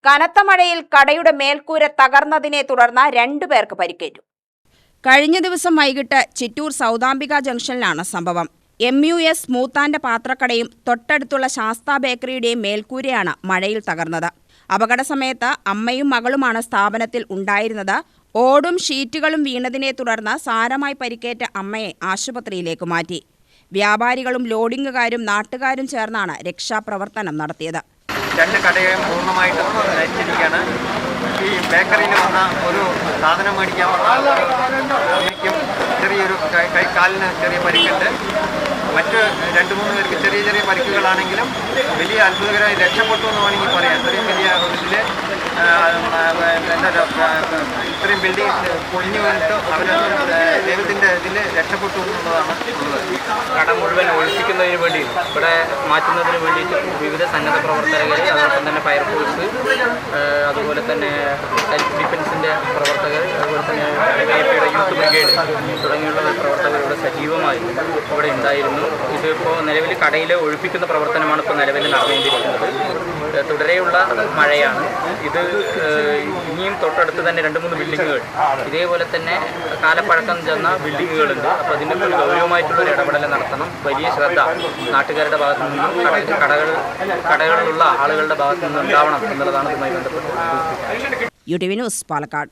കനത്ത മഴയിൽ കടയുടെ മേൽക്കൂര തകർന്നതിനെ തുടർന്ന് 2 പേർക്ക് പരിക്കേറ്റു. കഴിഞ്ഞ ദിവസം വൈകിട്ട് ചിറ്റൂർ സൗദാംബിക ജംഗ്ഷനിലാണ് സംഭവം. MUS മൂത്താന്റെ പാത്രക്കടയും തൊട്ടടുത്തുള്ള ശാസ്ത ബേക്കറിയുടെയും മേൽക്കൂരയാണ് മഴയിൽ തകർന്നത്. അപകട സമയത്ത് അമ്മയും മകളുമാണ് സ്ഥാപനത്തിൽ ഉണ്ടായിരുന്നത്. ഓടും ഷീറ്റുകളും വീണതിനെ തുടർന്ന് സാരമായി പരിക്കേറ്റ അമ്മയെ ആശുപത്രിയിലേക്ക് മാറ്റി. വ്യാപാരികളും ലോഡിംഗുകാരും നാട്ടുകാരും ചേർന്നാണ് രക്ഷാപ്രവർത്തനം നടത്തിയത്. 2 കടയും പൂർണ്ണമായിട്ടും നശിച്ചിരിക്കുകയാണ്. ഈ ബേക്കറിയിൽ വന്ന ഒരു സാധനം മേടിക്കാൻ വന്ന അമ്മയ്ക്കും ചെറിയൊരു കാലിന് ചെറിയ പരിക്കുണ്ട്. മറ്റ് 2-3 പേർക്ക് ചെറിയ ചെറിയ പരിക്കുകളാണെങ്കിലും വലിയ അത്ഭുതകരമായി രക്ഷപ്പെട്ടു എന്ന് വേണമെങ്കിൽ പറയാം. ഇത്രയും വലിയ ഇതിൽ ഇത്രയും ബിൽഡിംഗ് പൊളിഞ്ഞു വീണിട്ട് അവർ ദൈവത്തിൻ്റെ ഇതിൽ രക്ഷപ്പെട്ടു എന്നുള്ളതാണ് ഉള്ളത്. കട മുഴുവൻ ഒഴിപ്പിക്കുന്നതിന് വേണ്ടി ഇവിടെ മാറ്റുന്നതിന് വേണ്ടിയിട്ട് വിവിധ സന്നദ്ധ പ്രവർത്തകർ, അതോടൊപ്പം തന്നെ ഫയർഫോഴ്സ്, അതുപോലെ തന്നെ സെൽഫ് ഡിഫൻസിൻ്റെ പ്രവർത്തകർ, അതുപോലെ തന്നെ യൂത്ത് ബ്രിഗേഡ് തുടങ്ങിയുള്ള പ്രവർത്തകർ ഇവിടെ സജീവമായി ഇവിടെ ഉണ്ടായിരുന്നു. ഇതിപ്പോൾ നിലവിൽ കടയിൽ ഒഴിപ്പിക്കുന്ന പ്രവർത്തനമാണ് ഇപ്പോൾ നിലവിൽ നടന്നുകൊണ്ടിരിക്കുന്നത്. തുടരെയുള്ള മഴയാണ് ഇത്. ഇനിയും തൊട്ടടുത്ത് തന്നെ 2-3 ബിൽഡിങ്ങുകൾ ഇതേപോലെ തന്നെ കാലപ്പഴക്കം ചെന്ന ബിൽഡിങ്ങുകളുണ്ട്. അപ്പോൾ അതിൻ്റെ ഒരു ഗൗരവമായിട്ടുള്ളൊരു ഇടപെടൽ നടത്തണം. വലിയ ശ്രദ്ധ നാട്ടുകാരുടെ ഭാഗത്തു നിന്നും കടകളിലുള്ള ആളുകളുടെ ഭാഗത്തു നിന്നും ഉണ്ടാവണം എന്നുള്ളതാണ് ഇതുമായി ബന്ധപ്പെട്ട്. UTV news, Palakkad.